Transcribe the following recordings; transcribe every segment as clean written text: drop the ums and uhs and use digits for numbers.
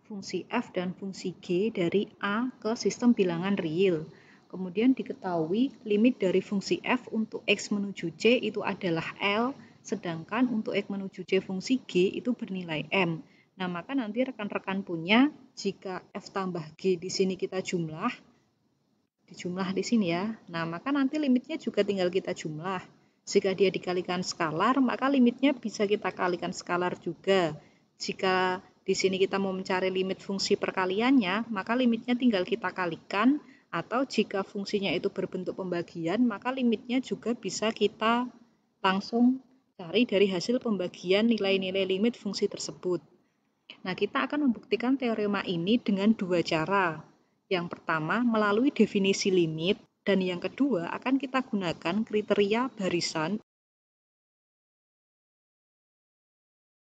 fungsi f dan fungsi g dari A ke sistem bilangan real. Kemudian diketahui limit dari fungsi f untuk x menuju c itu adalah L, sedangkan untuk x menuju c fungsi g itu bernilai M. Nah, maka nanti rekan-rekan punya jika f tambah g di sini kita dijumlah di sini ya. Nah, maka nanti limitnya juga tinggal kita jumlah. Jika dia dikalikan skalar, maka limitnya bisa kita kalikan skalar juga. Jika di sini kita mau mencari limit fungsi perkaliannya, maka limitnya tinggal kita kalikan, atau jika fungsinya itu berbentuk pembagian, maka limitnya juga bisa kita langsung cari dari hasil pembagian nilai-nilai limit fungsi tersebut. Nah, kita akan membuktikan teorema ini dengan dua cara. Yang pertama, melalui definisi limit, dan yang kedua akan kita gunakan kriteria barisan.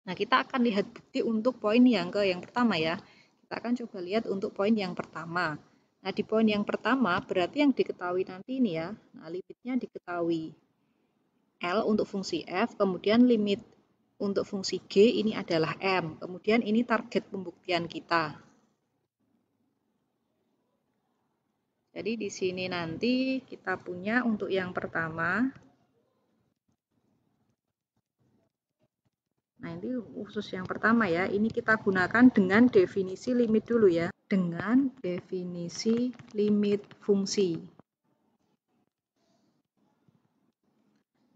Nah, kita akan lihat bukti untuk poin yang pertama ya. Kita akan coba lihat untuk poin yang pertama. Nah, di poin yang pertama berarti yang diketahui nanti ini ya. Nah, limitnya diketahui L untuk fungsi f, kemudian limit untuk fungsi g ini adalah M. Kemudian ini target pembuktian kita. Jadi di sini nanti kita punya untuk yang pertama. Nah, ini khusus yang pertama ya. Ini kita gunakan dengan definisi limit dulu ya. Dengan definisi limit fungsi.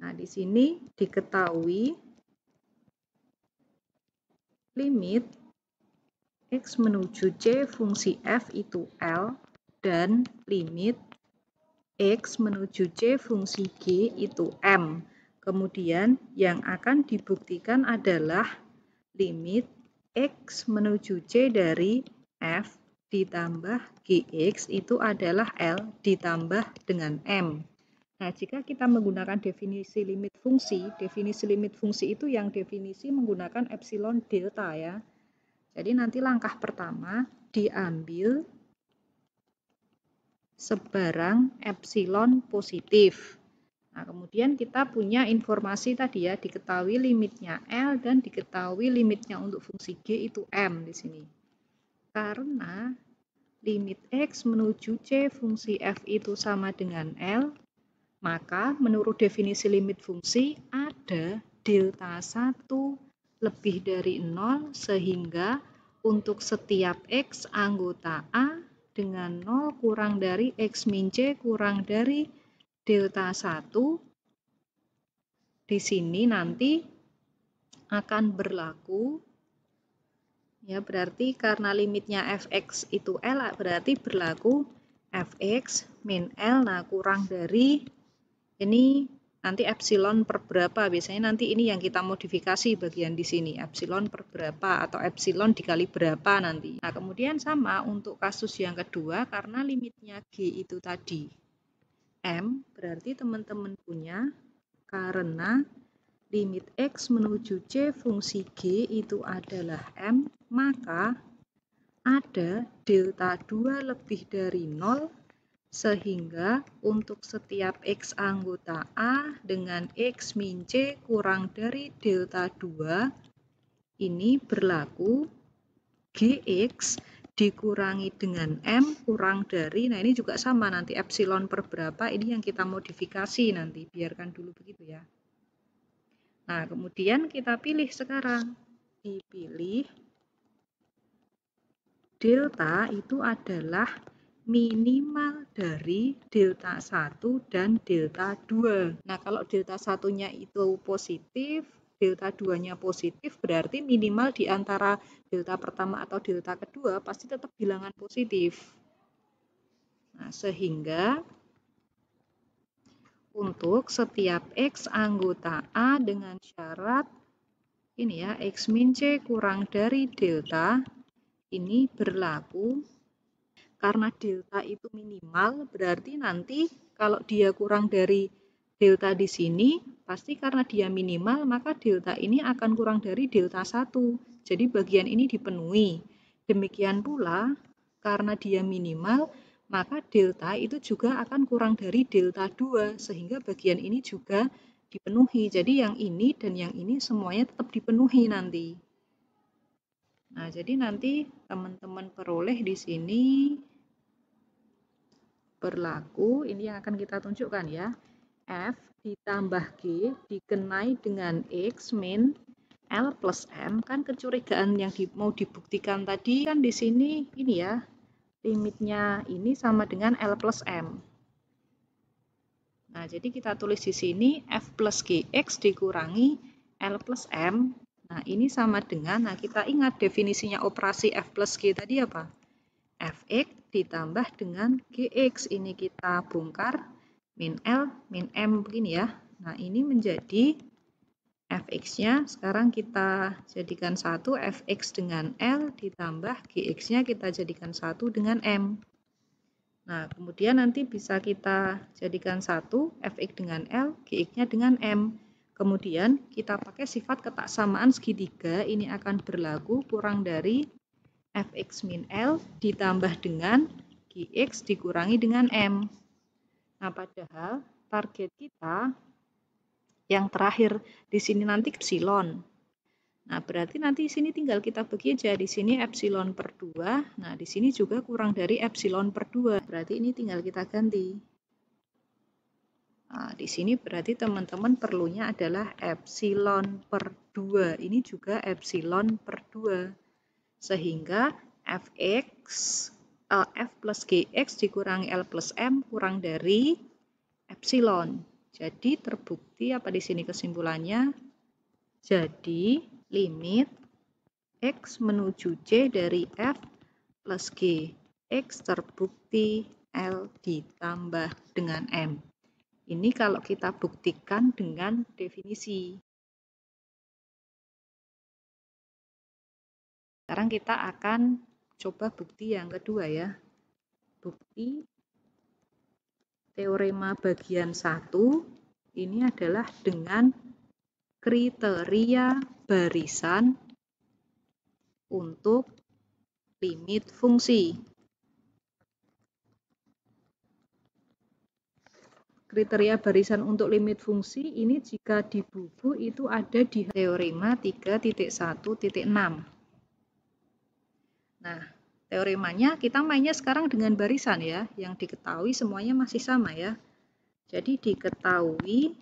Nah, di sini diketahui limit x menuju c fungsi f itu L dan limit x menuju c fungsi g itu M. Kemudian yang akan dibuktikan adalah limit x menuju c dari f ditambah gx itu adalah L ditambah dengan M. Nah, jika kita menggunakan definisi limit fungsi itu yang definisi menggunakan epsilon delta ya. Jadi nanti langkah pertama diambil sebarang epsilon positif. Nah, kemudian kita punya informasi tadi ya, diketahui limitnya L dan diketahui limitnya untuk fungsi G itu M di sini. Karena limit X menuju C fungsi F itu sama dengan L, maka menurut definisi limit fungsi ada delta 1 lebih dari 0 sehingga untuk setiap X anggota A dengan 0 kurang dari X min C kurang dari delta 1 di sini nanti akan berlaku ya, berarti karena limitnya fx itu L berarti berlaku fx min L, nah kurang dari ini nanti epsilon per berapa, biasanya nanti ini yang kita modifikasi bagian di sini, epsilon per berapa atau epsilon dikali berapa nanti. Nah, kemudian sama untuk kasus yang kedua, karena limitnya G itu tadi M, berarti teman-teman punya karena limit X menuju C fungsi G itu adalah M, maka ada delta 2 lebih dari 0 sehingga untuk setiap X anggota A dengan X min C kurang dari delta 2 ini berlaku Gx dikurangi dengan M kurang dari, nah ini juga sama nanti epsilon per berapa, ini yang kita modifikasi nanti, biarkan dulu begitu ya. Nah, kemudian kita pilih sekarang, dipilih delta itu adalah minimal dari delta 1 dan delta 2. Nah, kalau delta 1-nya itu positif, delta 2-nya positif, berarti minimal di antara delta pertama atau delta kedua pasti tetap bilangan positif. Nah, sehingga untuk setiap X anggota A dengan syarat ini ya, X min C kurang dari delta, ini berlaku karena delta itu minimal, berarti nanti kalau dia kurang dari delta di sini, pasti karena dia minimal, maka delta ini akan kurang dari delta 1. Jadi bagian ini dipenuhi. Demikian pula, karena dia minimal, maka delta itu juga akan kurang dari delta 2, sehingga bagian ini juga dipenuhi. Jadi yang ini dan yang ini semuanya tetap dipenuhi nanti. Nah, jadi nanti teman-teman peroleh di sini berlaku, ini yang akan kita tunjukkan ya. F ditambah G dikenai dengan X min L plus M, kan kecurigaan yang mau dibuktikan tadi kan di sini ini ya, limitnya ini sama dengan L plus M. Nah, jadi kita tulis di sini F plus GX dikurangi L plus M. Nah, ini sama dengan, nah kita ingat definisinya operasi F plus G tadi apa? Fx ditambah dengan Gx, ini kita bongkar, min L, min M begini ya. Nah, ini menjadi Fx-nya, sekarang kita jadikan 1, Fx dengan L ditambah Gx-nya kita jadikan 1 dengan M. Nah, kemudian nanti bisa kita jadikan 1, Fx dengan L, Gx-nya dengan M. Kemudian kita pakai sifat ketaksamaan segitiga, ini akan berlaku kurang dari Fx min L ditambah dengan Gx dikurangi dengan M. Nah, padahal target kita yang terakhir di sini nanti epsilon. Nah, berarti nanti di sini tinggal kita bagi aja, di sini epsilon per 2. Nah, di sini juga kurang dari epsilon per 2. Berarti ini tinggal kita ganti. Nah, di sini berarti teman-teman perlunya adalah epsilon per 2. Ini juga epsilon per 2. Sehingga Fx F plus Gx dikurangi L plus M kurang dari epsilon. Jadi terbukti apa di sini kesimpulannya? Jadi limit X menuju C dari F plus G. X terbukti L ditambah dengan M. Ini kalau kita buktikan dengan definisi. Sekarang kita akan coba bukti yang kedua ya. Bukti teorema bagian 1 ini adalah dengan kriteria barisan untuk limit fungsi. Kriteria barisan untuk limit fungsi ini jika di buku itu ada di teorema 3.1.6. Nah, teoremanya kita mainnya sekarang dengan barisan ya, yang diketahui semuanya masih sama ya. Jadi diketahui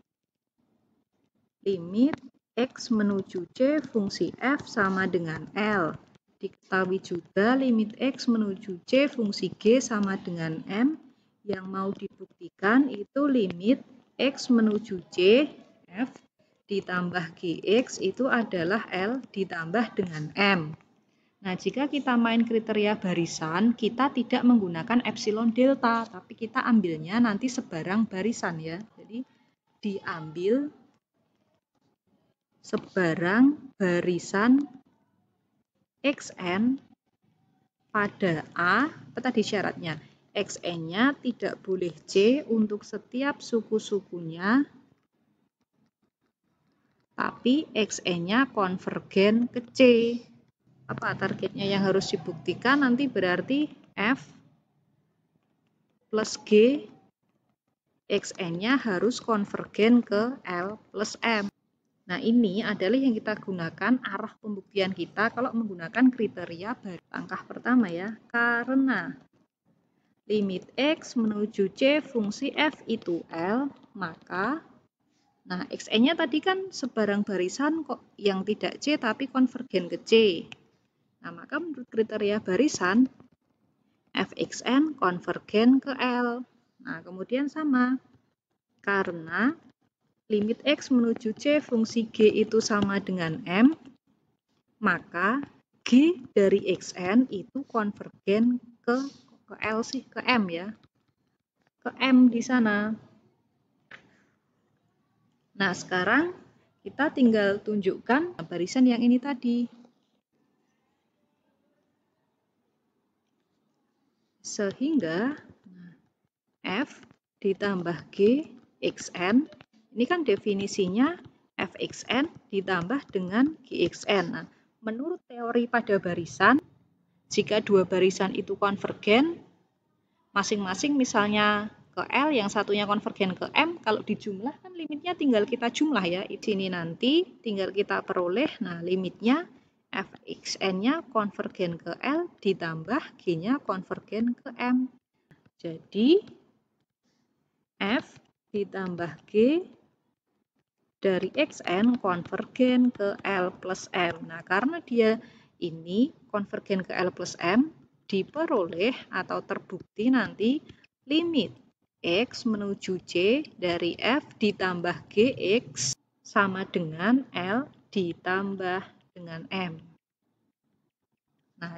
limit X menuju C fungsi F sama dengan L. Diketahui juga limit X menuju C fungsi G sama dengan M. Yang mau dibuktikan itu limit X menuju C, F, ditambah Gx itu adalah L ditambah dengan M. Nah, jika kita main kriteria barisan, kita tidak menggunakan epsilon delta, tapi kita ambilnya nanti sebarang barisan ya. Jadi diambil sebarang barisan Xn pada A, apa tadi syaratnya? Xn-nya tidak boleh C untuk setiap suku-sukunya, tapi Xn-nya konvergen ke C. Apa targetnya yang harus dibuktikan? Nanti berarti F plus G, Xn-nya harus konvergen ke L plus M. Nah, ini adalah yang kita gunakan arah pembuktian kita kalau menggunakan kriteria langkah pertama ya. Karena limit X menuju C fungsi F itu L, maka nah Xn-nya tadi kan sebarang barisan kok yang tidak C tapi konvergen ke C. Nah, maka menurut kriteria barisan Fxn konvergen ke L. Nah, kemudian sama. Karena limit X menuju C fungsi G itu sama dengan M, maka G dari Xn itu konvergen ke L sih, ke M ya. Ke M di sana. Nah, sekarang kita tinggal tunjukkan barisan yang ini tadi. Sehingga F ditambah G Xn, ini kan definisinya Fxn ditambah dengan Gxn. Nah, menurut teori pada barisan, jika dua barisan itu konvergen, masing-masing misalnya ke L, yang satunya konvergen ke M, kalau dijumlah kan limitnya tinggal kita jumlah ya. Di sini nanti tinggal kita peroleh, nah limitnya fxn-nya konvergen ke L ditambah G-nya konvergen ke M. Jadi F ditambah G dari xn konvergen ke L plus M. Nah, karena dia ini konvergen ke L plus M, diperoleh atau terbukti nanti limit X menuju C dari F ditambah Gx sama dengan L ditambah dengan M. Nah,